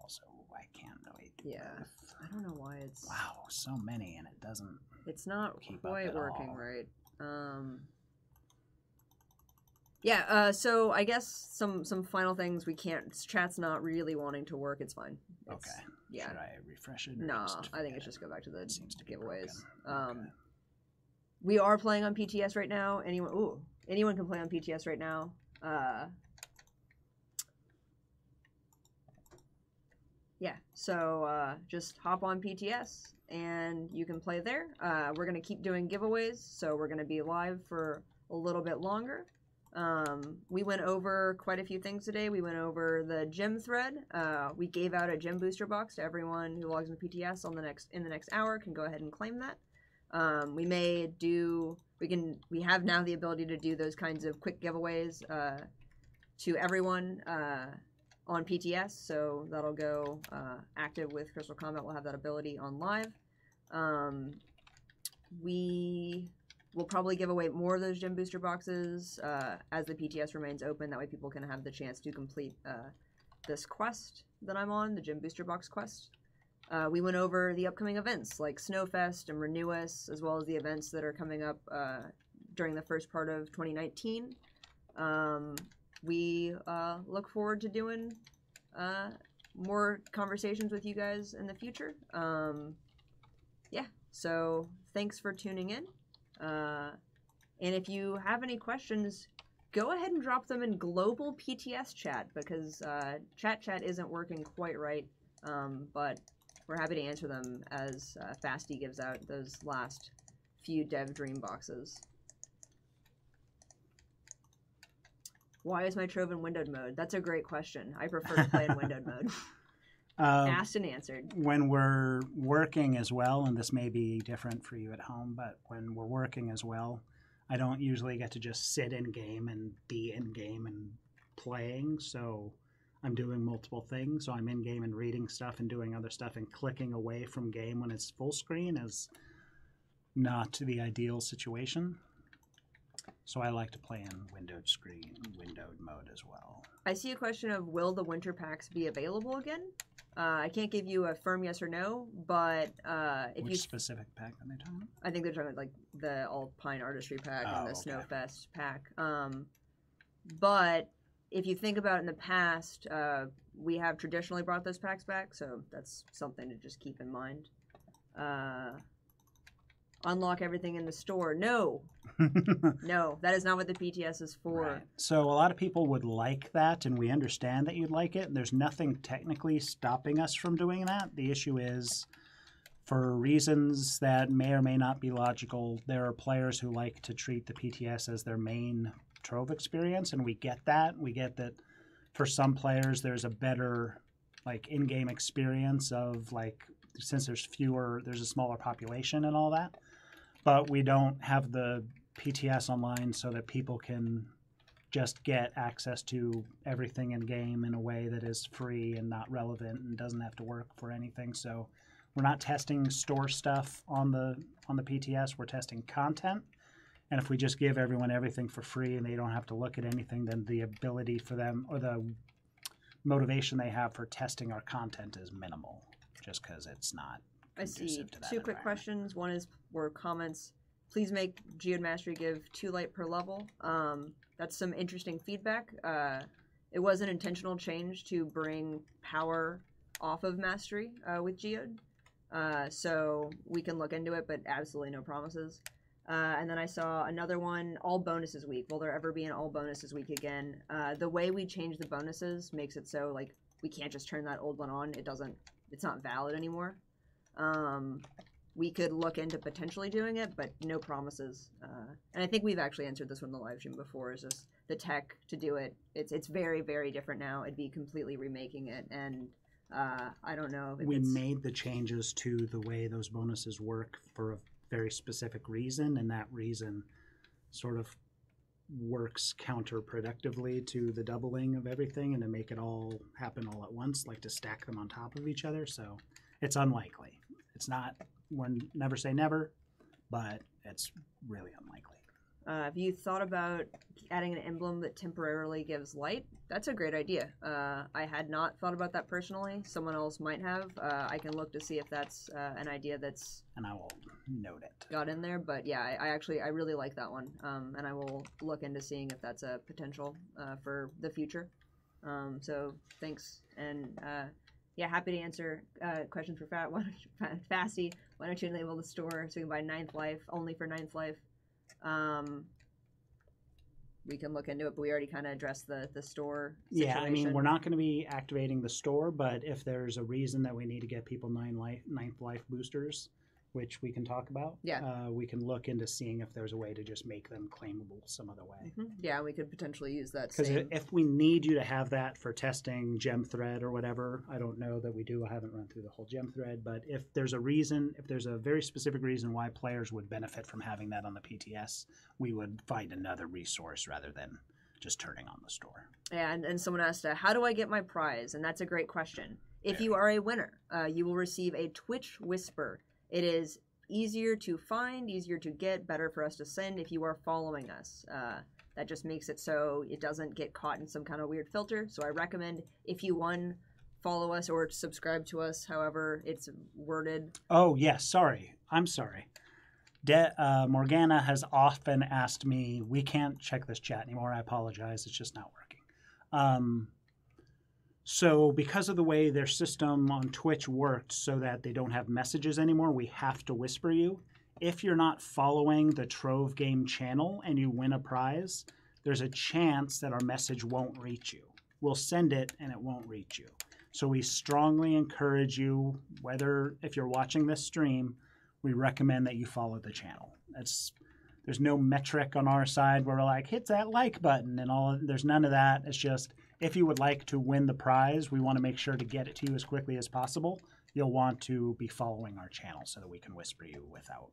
Also, I can't really do both. I don't know why it's. Wow, so many, and it doesn't. It's not keep quite up at working all. right. Yeah. So I guess some final things we can't. Chat's not really wanting to work. It's fine. Okay. Yeah. Should I refresh it? Or No, just I think forget it's just go back to the seems to be giveaways. broken. Okay. We are playing on PTS right now. Anyone can play on PTS right now. Yeah, so just hop on PTS and you can play there. We're going to keep doing giveaways, so we're going to be live for a little bit longer. We went over quite a few things today. We went over the gym thread. We gave out a gym booster box to everyone who logs into PTS in the next hour can go ahead and claim that. We have now the ability to do those kinds of quick giveaways to everyone on PTS, so that'll go active with Crystal Combat. We'll have that ability on live. We will probably give away more of those gym booster boxes as the PTS remains open. That way people can have the chance to complete this quest that I'm on, the gym booster box quest. We went over the upcoming events like Snowfest and Renew Us, as well as the events that are coming up during the first part of 2019. We look forward to doing more conversations with you guys in the future. Yeah, so thanks for tuning in. And if you have any questions, go ahead and drop them in global PTS chat, because chat isn't working quite right, but we're happy to answer them as Fasty gives out those last few Dev Dream boxes. Why is my Trove in windowed mode? That's a great question. I prefer to play in windowed mode. Asked and answered. When we're working as well, and this may be different for you at home, but when we're working as well, I don't usually get to just sit in game and be in game and playing. So I'm doing multiple things. So I'm in game and reading stuff and doing other stuff, and clicking away from game when it's full screen is not the ideal situation. So I like to play in windowed mode as well. I see a question of, will the winter packs be available again? I can't give you a firm yes or no, but Which specific pack are they talking about? I think they're talking about like the Alpine Artistry pack and the Snowfest pack. But if you think about it in the past, we have traditionally brought those packs back, so that's something to just keep in mind. Unlock everything in the store. No. No, that is not what the PTS is for. Right. So a lot of people would like that, and we understand that you'd like it. There's nothing technically stopping us from doing that. The issue is, for reasons that may or may not be logical, there are players who like to treat the PTS as their main Trove experience, and we get that. We get that for some players there's a better like in-game experience of like, since there's a smaller population and all that. But we don't have the PTS online so that people can just get access to everything in game in a way that is free and not relevant and doesn't have to work for anything. So we're not testing store stuff on the PTS. We're testing content. And if we just give everyone everything for free and they don't have to look at anything, then the ability for them, or the motivation they have for testing our content, is minimal, just because it's not. I see two quick questions. One were comments. Please make Geode Mastery give 2 light per level. That's some interesting feedback. It was an intentional change to bring power off of Mastery with Geode. So we can look into it, but absolutely no promises. And then I saw another one, all bonuses week. Will there ever be an all bonuses week again? The way we change the bonuses makes it so like we can't just turn that old one on. It's not valid anymore. we could look into potentially doing it, but no promises. And I think we've actually answered this one in the live stream before. Is just the tech to do it. It's very, very different now. It'd be completely remaking it, and I don't know. If we made the changes to the way those bonuses work for a very specific reason, and that reason sort of works counterproductively to the doubling of everything and to make it all happen all at once, like to stack them on top of each other. So it's unlikely. It's not, we'll never say never, but it's really unlikely. Have you thought about adding an emblem that temporarily gives light? That's a great idea. I had not thought about that personally. Someone else might have. I can look to see if that's an idea that's... And I will note it. Got in there, but yeah, I really like that one. And I will look into seeing if that's a potential for the future. So thanks. And yeah, happy to answer questions for Fasty. Why don't you enable the store so we can buy Ninth Life, only for Ninth Life? We can look into it, but we already kind of addressed the store situation. Yeah, I mean, we're not going to be activating the store, but if there's a reason that we need to get people Ninth Life boosters, which we can talk about, we can look into seeing if there's a way to just make them claimable some other way. Mm-hmm. Yeah, we could potentially use that. Because if we need you to have that for testing gem thread or whatever, I don't know that we do. I haven't run through the whole gem thread, but if there's a reason, if there's a very specific reason why players would benefit from having that on the PTS, we would find another resource rather than just turning on the store. Yeah, and someone asked, how do I get my prize? And that's a great question. If you are a winner, you will receive a Twitch Whisper. It is easier to find, easier to get, better for us to send if you are following us. That just makes it so it doesn't get caught in some kind of weird filter. So I recommend if you follow us or subscribe to us, however it's worded. Oh, yes. Sorry. I'm sorry. Morgana has often asked me, we can't check this chat anymore. I apologize. It's just not working. So because of the way their system on Twitch worked so that they don't have messages anymore, we have to whisper you. If you're not following the Trove game channel and you win a prize, there's a chance that our message won't reach you. We'll send it and it won't reach you. So we strongly encourage you, whether if you're watching this stream, we recommend that you follow the channel. There's no metric on our side where we're like, hit that like button and all. There's none of that. It's just, if you would like to win the prize, we want to make sure to get it to you as quickly as possible. You'll want to be following our channel so that we can whisper you without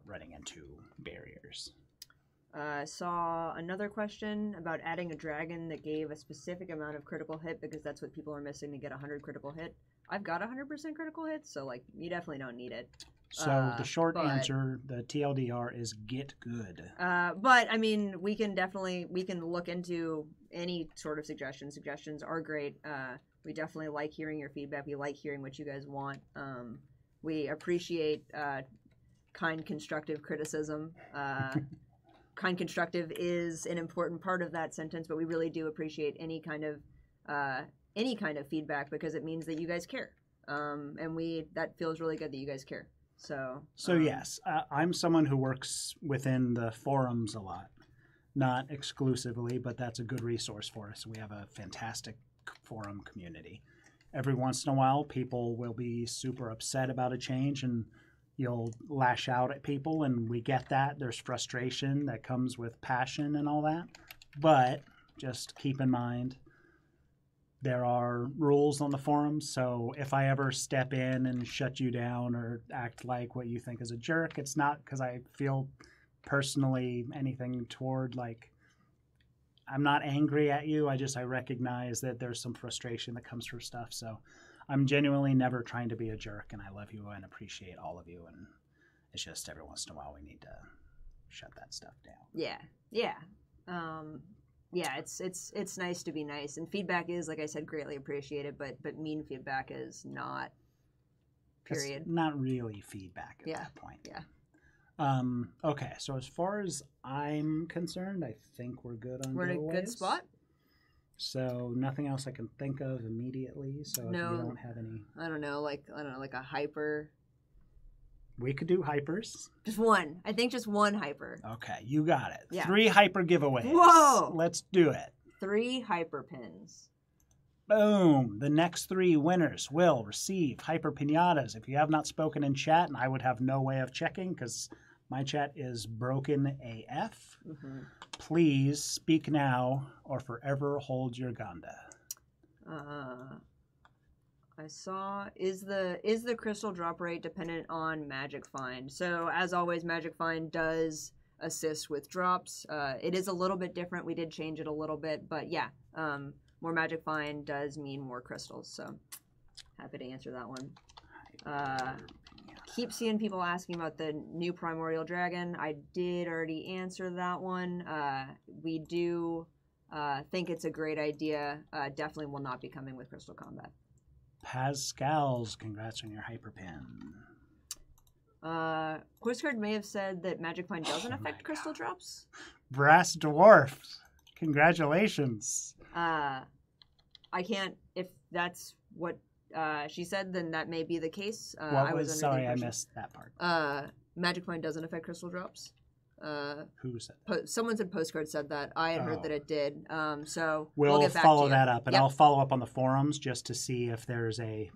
running into barriers. Saw another question about adding a dragon that gave a specific amount of critical hit because that's what people are missing to get 100 critical hit. I've got 100% critical hit, so like you definitely don't need it. So the short answer, the TLDR, is get good. But I mean, we can look into any sort of suggestions. Suggestions are great. We definitely like hearing your feedback. We like hearing what you guys want. We appreciate kind, constructive criticism. Kind, constructive is an important part of that sentence, but we really do appreciate any kind of feedback because it means that you guys care. And that feels really good that you guys care. So yes, I'm someone who works within the forums a lot, not exclusively, but that's a good resource for us. We have a fantastic forum community. Every once in a while, people will be super upset about a change and you'll lash out at people, and we get that. There's frustration that comes with passion and all that, but just keep in mind, there are rules on the forums, so if I ever step in and shut you down or act like what you think is a jerk, it's not because I feel personally anything toward, like, I'm not angry at you. I recognize that there's some frustration that comes from stuff, so I'm genuinely never trying to be a jerk, and I love you and appreciate all of you, and it's just every once in a while we need to shut that stuff down. Yeah. Yeah, it's nice to be nice, and feedback is, like I said, greatly appreciated. But mean feedback is not. Period. It's not really feedback at that point. Yeah. Okay, so as far as I'm concerned, I think we're good on. We're in a good spot. So nothing else I can think of immediately. So if you don't have any, I don't know, like a hyper. We could do hypers. Just one. I think just one hyper. Okay, you got it. Yeah. 3 hyper giveaways. Whoa! Let's do it. 3 hyper pins. Boom! The next 3 winners will receive Hyper Pinatas. If you have not spoken in chat, and I would have no way of checking because my chat is broken AF, please speak now or forever hold your Ganda. I saw, is the crystal drop rate dependent on Magic Find? So as always, Magic Find does assist with drops. It is a little bit different. We did change it a little bit, but yeah, more Magic Find does mean more crystals. So happy to answer that one. Keep seeing people asking about the new Primordial Dragon. I did already answer that one. We do think it's a great idea. Definitely will not be coming with Crystal Combat. Pascal's, congrats on your Hyperpin. Postcard may have said that Magic Find doesn't affect crystal drops. Brass Dwarf, congratulations. I can't, if that's what she said, then that may be the case. I missed that part. Magic Find doesn't affect crystal drops. Who said that? Someone said Postcard said that. I had heard that it did. So we'll get back follow to you. that up, and I'll follow up on the forums just to see if there's a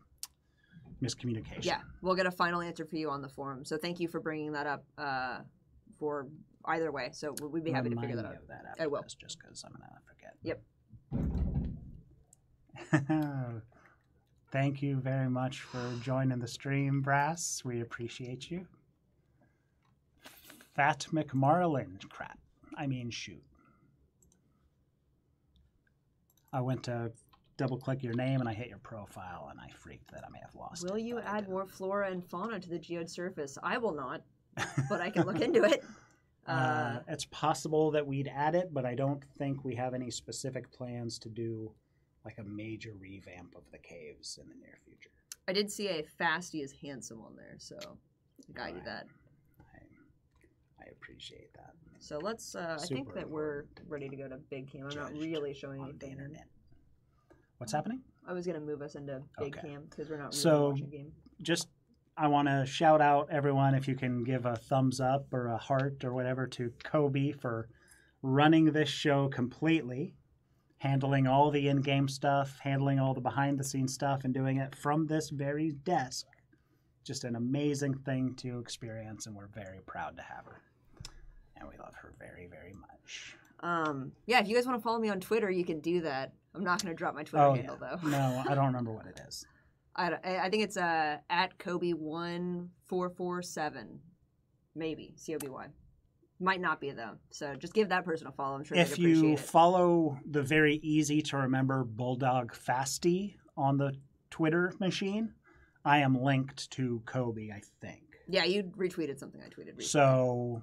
miscommunication. Yeah, we'll get a final answer for you on the forum. So thank you for bringing that up for either way. So we'd be happy to figure that out. I will. Just because I'm going to forget. Yep. Thank you very much for joining the stream, Brass. We appreciate you. Fat McMarlin, shoot. I went to double-click your name, and I hit your profile, and I freaked that I may have lost it. Will you add more flora and fauna to the geode surface? I will not, but I can look into it. It's possible that we'd add it, but I don't think we have any specific plans to do like a major revamp of the caves in the near future. I did see a Fasty is handsome on there, so I got you that. I appreciate that. So let's, I think that we're ready to go to Big Cam. I'm not really showing anything. Internet. What's happening? I was going to move us into Big Cam because we're not really watching game. I want to shout out everyone if you can give a thumbs up or a heart or whatever to Kobe for running this show completely, handling all the in-game stuff, handling all the behind-the-scenes stuff, and doing it from this very desk. Just an amazing thing to experience, and we're very proud to have her. And we love her very, very much. Yeah, if you guys want to follow me on Twitter, you can do that. I'm not going to drop my Twitter handle, though. No, I don't remember what it is. I think it's at Kobe1447. Maybe. COBY. Might not be, though. So just give that person a follow. I'm sure they'd appreciate it. If you follow the very easy-to-remember Bulldog Fasty on the Twitter machine, I am linked to Kobe, I think. Yeah, you retweeted something I tweeted recently.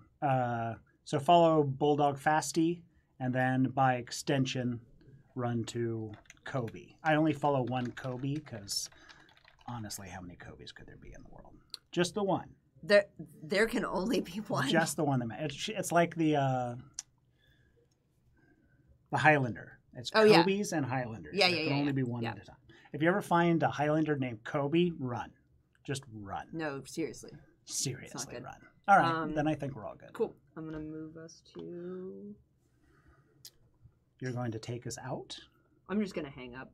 So follow Bulldog Fasty, and then by extension, run to Kobe. I only follow one Kobe because, honestly, how many Kobes could there be in the world? Just the one. There can only be one. Just the one that matters. It's like the Highlander. It's Kobes and Highlanders. Yeah, there can only be one at a time. If you ever find a Highlander named Kobe, run. Just run. No, seriously. Seriously, run. All right, then I think we're all good. Cool. I'm going to move us to... You're going to take us out? I'm just going to hang up.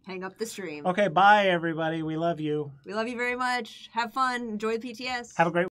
Hang up the stream. Okay, bye, everybody. We love you. We love you very much. Have fun. Enjoy the PTS. Have a great